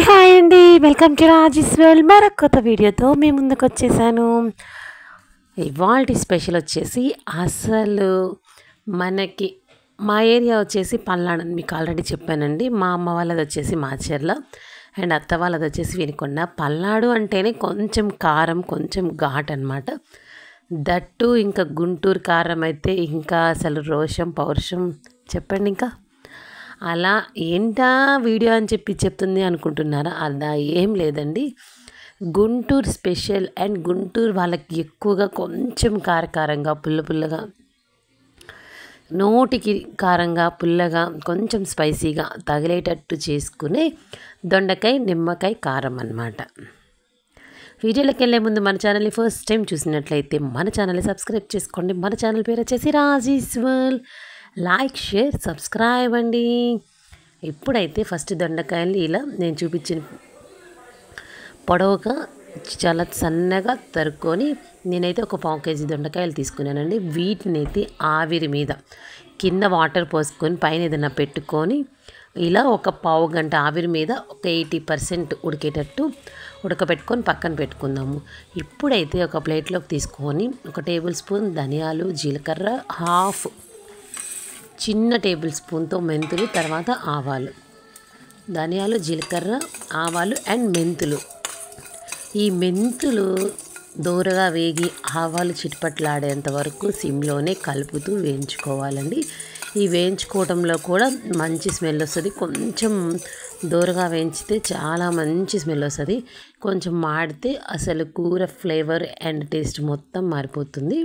Hi అండి, welcome to రాజీస్వెల్. మరొక కొత్త వీడియోతో మీ ముందుకు వచ్చేసాను. ఇవాల్టి స్పెషల్ వచ్చేసి అసలు మనకి మా ఏరియా వచ్చేసి పల్నాడు అని మీకు ఆల్రెడీ చెప్పానండి. మా అమ్మ వాళ్ళది వచ్చేసి మాచర్ల అండ్ అత్త వాళ్ళది వచ్చేసి వినుకొండ. పల్నాడు అంటేనే కొంచెం కారం, కొంచెం ఘాట్ అనమాట. దట్టు ఇంకా గుంటూరు కారం అయితే ఇంకా అసలు రోషం పౌరుషం చెప్పండి. ఇంకా అలా ఏంటా వీడియో అని చెప్పి చెప్తుంది అనుకుంటున్నారా? అలా ఏం లేదండి. గుంటూరు స్పెషల్ అండ్ గుంటూరు వాళ్ళకి ఎక్కువగా కొంచెం కారకారంగా పుల్లగా నోటికి కారంగా పుల్లగా కొంచెం స్పైసీగా తగిలేటట్టు చేసుకునే దొండకాయ నిమ్మకాయ కారం అన్నమాట. వీడియోలోకి వెళ్ళే ముందు మన ఛానల్ని ఫస్ట్ టైం చూసినట్లయితే మన ఛానల్ని సబ్స్క్రైబ్ చేసుకోండి. మన ఛానల్ పేరు వచ్చేసి రాజీస్వెల్. లైక్, షేర్, సబ్స్క్రైబ్ అండి. ఇప్పుడైతే ఫస్ట్ దొండకాయలు ఇలా నేను చూపించిన పొడవుగా చాలా సన్నగా తరుక్కొని నేనైతే ఒక 1/4 కేజీ దొండకాయలు తీసుకున్నానండి. వీటిని అయితే ఆవిరి మీద కింద వాటర్ పోసుకొని పైన ఏదైనా పెట్టుకొని ఇలా ఒక 1/2 గంట ఆవిరి మీద ఒక 80% ఉడికేటట్టు ఉడకబెట్టుకొని పక్కన పెట్టుకుందాము. ఇప్పుడైతే ఒక ప్లేట్లోకి తీసుకొని 1 టేబుల్ స్పూన్ ధనియాలు, జీలకర్ర, హాఫ్ చిన్న టేబుల్ స్పూన్తో మెంతులు, తర్వాత ఆవాలు, ధనియాలు, జీలకర్ర, ఆవాలు అండ్ మెంతులు. ఈ మెంతులు దోరగా వేగి ఆవాలు చిట్పట్లాడేంత వరకు సిమ్లోనే కలుపుతూ వేయించుకోవాలండి. ఈ వేయించుకోవడంలో కూడా మంచి స్మెల్ వస్తుంది. కొంచెం దోరగా వేయించితే చాలా మంచి స్మెల్ వస్తుంది. కొంచెం మాడితే అసలు కూర ఫ్లేవర్ అండ్ టేస్ట్ మొత్తం మారిపోతుంది.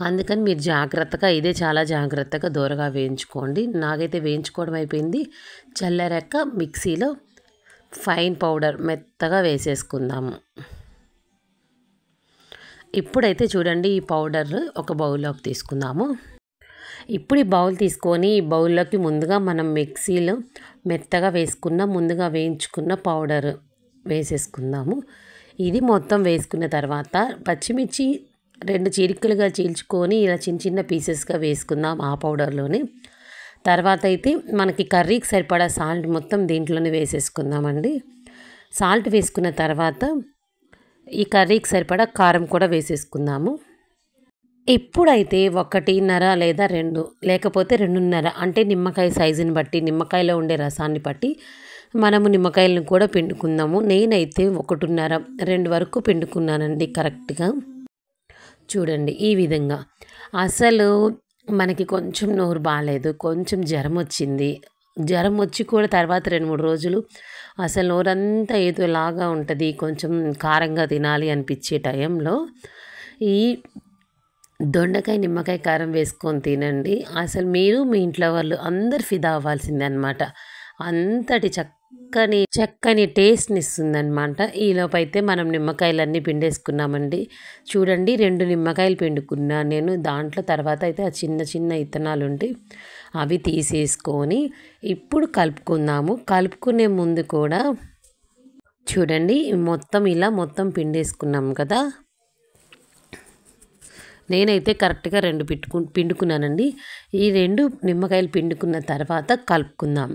అందుకని మీరు జాగ్రత్తగా చాలా జాగ్రత్తగా దోరగా వేయించుకోండి. నాకైతే వేయించుకోవడం అయిపోయింది. చల్లారాక మిక్సీలో ఫైన్ పౌడర్ మెత్తగా వేసేసుకుందాము. ఇప్పుడైతే చూడండి, ఈ పౌడర్ ఒక బౌల్లోకి తీసుకుందాము. ఇప్పుడు ఈ బౌల్ తీసుకొని ఈ బౌల్లోకి ముందుగా మనం మిక్సీలో మెత్తగా ముందుగా వేయించుకున్న పౌడర్ వేసేసుకుందాము. ఇది మొత్తం వేసుకున్న తర్వాత పచ్చిమిర్చి 2 చీలికలుగా చీల్చుకొని ఇలా చిన్న పీసెస్గా వేసుకుందాం ఆ పౌడర్లోనే. తర్వాత అయితే మనకి కర్రీకి సరిపడా సాల్ట్ మొత్తం దీంట్లోనే వేసేసుకుందామండి. సాల్ట్ వేసుకున్న తర్వాత ఈ కర్రీకి సరిపడా కారం కూడా వేసేసుకుందాము. ఇప్పుడైతే 1.5 లేదా 2 లేకపోతే 2.5 అంటే నిమ్మకాయ సైజుని బట్టి, నిమ్మకాయలో ఉండే రసాన్ని బట్టి మనము నిమ్మకాయలను కూడా పిండుకుందాము. నేనైతే 1.5, 2 వరకు పిండుకున్నానండి కరెక్ట్గా. చూడండి ఈ విధంగా. అసలు మనకి కొంచెం నోరు బాగాలేదు, కొంచెం జ్వరం వచ్చింది. జ్వరం వచ్చి కూడా తర్వాత 2-3 రోజులు అసలు నోరంతా ఏదోలాగా ఉంటుంది. కొంచెం కారంగా తినాలి అనిపించే టైంలో ఈ దొండకాయ నిమ్మకాయ కారం వేసుకొని తినండి. అసలు మీరు మీ ఇంట్లో వాళ్ళు అందరు ఫిదా అవ్వాల్సిందే అనమాట. అంతటి చక్కని టేస్ట్ని ఇస్తుందన్నమాట. ఈలోపైతే మనం నిమ్మకాయలన్నీ పిండేసుకున్నామండి. చూడండి 2 నిమ్మకాయలు పిండుకున్నా నేను. దాంట్లో తర్వాత అయితే ఆ చిన్న ఇత్తనాలు ఉంటాయి, అవి తీసేసుకొని ఇప్పుడు కలుపుకుందాము. కలుపుకునే ముందు కూడా చూడండి మొత్తం పిండేసుకున్నాం కదా. నేనైతే కరెక్ట్గా 2 పిండుకున్నానండి. ఈ 2 నిమ్మకాయలు పిండుకున్న తర్వాత కలుపుకుందాం.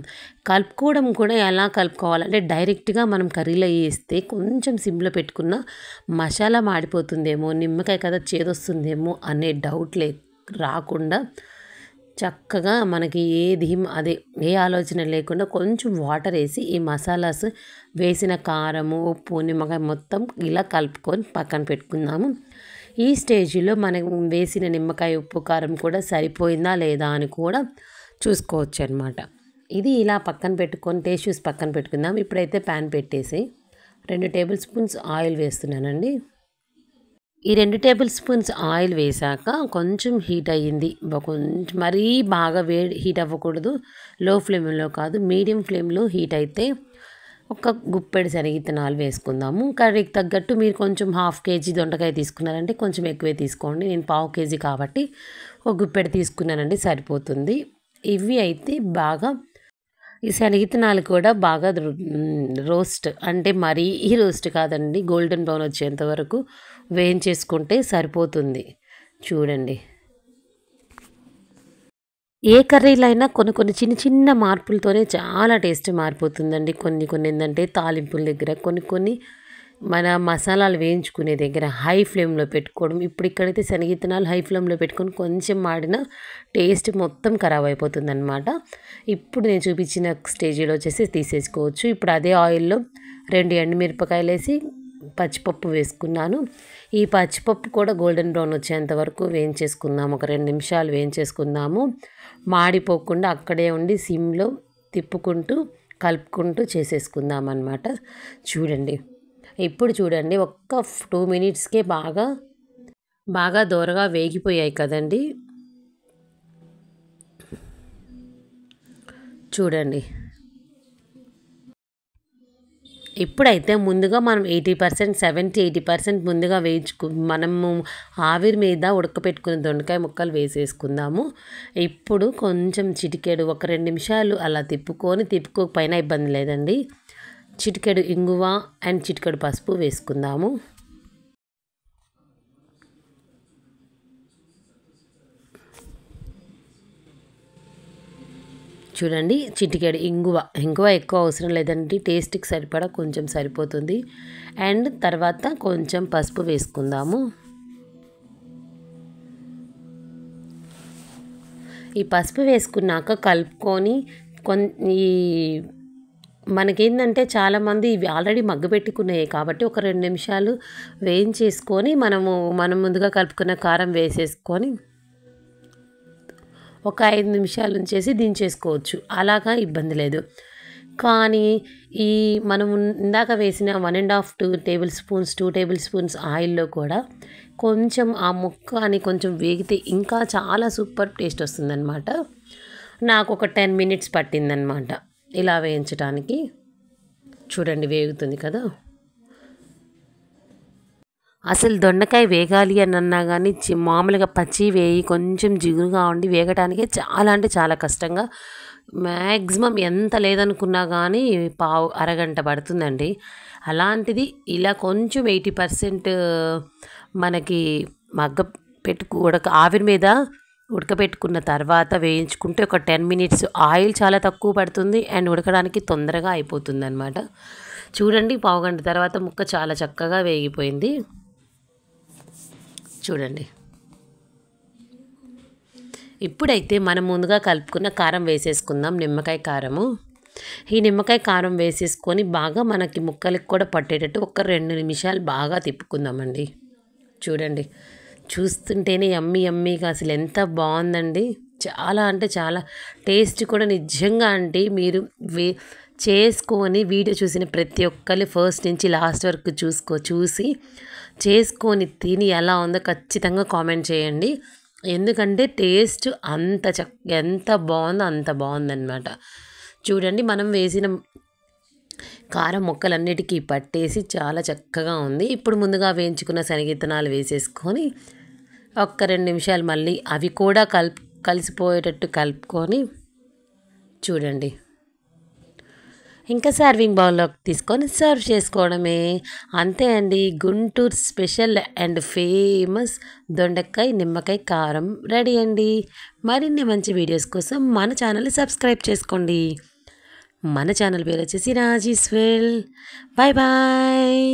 కలుపుకోవడం కూడా ఎలా కలుపుకోవాలంటే డైరెక్ట్గా మనం కర్రీలో వేస్తే కొంచెం సిమ్లో పెట్టుకున్న మసాలా మాడిపోతుందేమో, నిమ్మకాయ కదా చేదొస్తుందేమో అనే డౌట్ రాకుండా చక్కగా మనకి ఏ ఆలోచన లేకుండా కొంచెం వాటర్ వేసి ఈ మసాలాస్ వేసిన కారము, ఉప్పు, నిమ్మకాయ మొత్తం ఇలా కలుపుకొని పక్కన పెట్టుకుందాము. ఈ స్టేజ్లో మనం వేసిన నిమ్మకాయ, ఉప్పు, కారం కూడా సరిపోయిందా లేదా అని కూడా చూసుకోవచ్చు అనమాట. ఇది ఇలా పక్కన పెట్టుకొని టేస్ట్ చూసి పక్కన పెట్టుకుందాం. ఇప్పుడైతే ప్యాన్ పెట్టేసి 2 టేబుల్ స్పూన్స్ ఆయిల్ వేస్తున్నానండి. ఈ 2 టేబుల్ స్పూన్స్ ఆయిల్ వేసాక కొంచెం హీట్ అయ్యింది. కొంచెం మరీ బాగా హీట్ అవ్వకూడదు, లో ఫ్లేమ్లో కాదు, మీడియం ఫ్లేమ్లో హీట్ అయితే ఒక గుప్పెడు శనగిత్తనాలు వేసుకుందాము. కర్రీకి తగ్గట్టు మీరు కొంచెం 1/2 కేజీ దొండకాయ తీసుకున్నారంటే కొంచెం ఎక్కువే తీసుకోండి. నేను 1/4 కేజీ కాబట్టి ఒక గుప్పెడు తీసుకున్నానండి, సరిపోతుంది. ఇవి అయితే బాగా ఈ శనగిత్తనాలు కూడా బాగా రోస్ట్ అంటే మరీ రోస్ట్ కాదండి, గోల్డెన్ బ్రౌన్ వచ్చేంత వరకు వేయించేసుకుంటే సరిపోతుంది. చూడండి ఏ కర్రీలో అయినా కొన్ని కొన్ని చిన్న చిన్న మార్పులతోనే చాలా టేస్ట్ మారిపోతుందండి. కొన్ని కొన్ని ఏందంటే తాలింపుల దగ్గర, కొన్ని కొన్ని మన మసాలాలు వేయించుకునే దగ్గర హై ఫ్లేమ్‌లో పెట్టుకోవడం. ఇప్పుడు ఇక్కడైతే శనగిత్తనాలు హై ఫ్లేమ్‌లో పెట్టుకొని కొంచెం మాడినా టేస్ట్ మొత్తం ఖరాబ్ అయిపోతుందనమాట. ఇప్పుడు నేను చూపించిన స్టేజ్‌లో వచ్చేసి తీసేసుకోవచ్చు. ఇప్పుడు అదే ఆయిల్‌లో 2 ఎండుమిరపకాయలేసి పచ్చిపప్పు వేసుకున్నాను. ఈ పచ్చిపప్పు కూడా గోల్డెన్ బ్రౌన్ వచ్చేంత వరకు వేయించేసుకుందాము. ఒక 2 నిమిషాలు వేయించేసుకుందాము. మాడిపోకుండా అక్కడే ఉండి సిమ్‌లో తిప్పుకుంటూ, కలుపుకుంటూ చేసేసుకుందామనమాట. చూడండి. ఇప్పుడు చూడండి ఒక్క 2 మినిట్స్‌కే బాగా దోరగా వేగిపోయాయి కదండీ! చూడండి. ఇప్పుడైతే ముందుగా మనం 80%, 70, 80% ముందుగా మనము ఆవిరి మీద ఉడకపెట్టుకున్న దొండకాయ ముక్కలు వేసేసుకుందాము. ఇప్పుడు కొంచెం చిటికెడు ఒక 2 నిమిషాలు అలా తిప్పుకోకపోయినా ఇబ్బంది లేదండి. చిటికెడు ఇంగువ అండ్ చిటికెడు పసుపు వేసుకుందాము. చూడండి చిటికెడు ఇంగువ ఎక్కువ అవసరం లేదండి, టేస్ట్‌కి సరిపడా కొంచెం సరిపోతుంది. అండ్ తర్వాత కొంచెం పసుపు వేసుకుందాము. ఈ పసుపు వేసుకున్నాక కలుపుకొని ఈ మనకేందంటే చాలామంది ఇవి ఆల్రెడీ మగ్గబెట్టుకున్నాయి కాబట్టి ఒక 2 నిమిషాలు వేయించేసుకొని మనం ముందుగా కలుపుకున్న కారం వేసేసుకొని ఒక 5 నిమిషాలు ఉంచేసి దించేసుకోవచ్చు. అలాగా ఇబ్బంది లేదు. కానీ మనం ఇందాక వేసిన 1 ½ 2 టేబుల్ స్పూన్స్ ఆయిల్‌లో కూడా కొంచెం ఆ ముక్క కొంచెం వేగితే ఇంకా చాలా సూపర్ టేస్ట్ వస్తుందనమాట. నాకు ఒక 10 మినిట్స్ పట్టిందనమాట ఇలా వేయించటానికి. చూడండి వేగుతుంది కదా! అసలు దొండకాయ వేగాలి అని అన్నా కానీ మామూలుగా పచ్చి వేయి కొంచెం జిగురుగా ఉండి వేగటానికే చాలా అంటే చాలా కష్టంగా మ్యాక్సిమం ఎంత లేదనుకున్నా కానీ అరగంట పడుతుందండి. అలాంటిది ఇలా కొంచెం 80% మనకి ఆవిరి మీద ఉడకబెట్టుకున్న తర్వాత వేయించుకుంటే ఒక 10 మినిట్స్ ఆయిల్ చాలా తక్కువ పడుతుంది అండ్ ఉడకడానికి తొందరగా అయిపోతుందన్నమాట. చూడండి పావుగంట తర్వాత ముక్క చాలా చక్కగా వేగిపోయింది. చూడండి. ఇప్పుడైతే మనం ముందుగా కలుపుకున్న కారం వేసేసుకుందాం, నిమ్మకాయ కారము. ఈ నిమ్మకాయ కారం వేసేసుకొని బాగా మనకి ముక్కలకి కూడా పట్టేటట్టు ఒక 2 నిమిషాలు బాగా తిప్పుకుందామండి. చూడండి చూస్తుంటేనే యమ్మీగా అసలు ఎంత బాగుందండి. చాలా అంటే చాలా టేస్ట్ కూడా నిజంగా అంటే మీరు చేసుకొని వీడియో చూసిన ప్రతి ఒక్కరు ఫస్ట్ నుంచి లాస్ట్ వరకు చూసి చేసుకొని తిని ఎలా ఉందో ఖచ్చితంగా కామెంట్ చేయండి. ఎందుకంటే టేస్ట్ ఎంత బాగుందో అంత బాగుందన్నమాట. చూడండి మనం వేసిన కారం ముక్కలన్నిటికీ పట్టేసి చాలా చక్కగా ఉంది. ఇప్పుడు ముందుగా వేయించుకున్న శనగిత్తనాలు వేసేసుకొని ఒక్క 2 నిమిషాలు మళ్ళీ అవి కూడా కలిసిపోయేటట్టు కలుపుకొని చూడండి ఇంకా సర్వింగ్ బౌల్లోకి తీసుకొని సర్వ్ చేసుకోవడమే. అంతే అండి, గుంటూరు స్పెషల్ అండ్ ఫేమస్ దొండకాయ నిమ్మకాయ కారం రెడీ అండి. మరిన్ని మంచి వీడియోస్ కోసం మన ఛానల్ని సబ్స్క్రైబ్ చేసుకోండి. మన ఛానల్ పేరు వచ్చేసి రాజీస్ వెల్. Bye bye.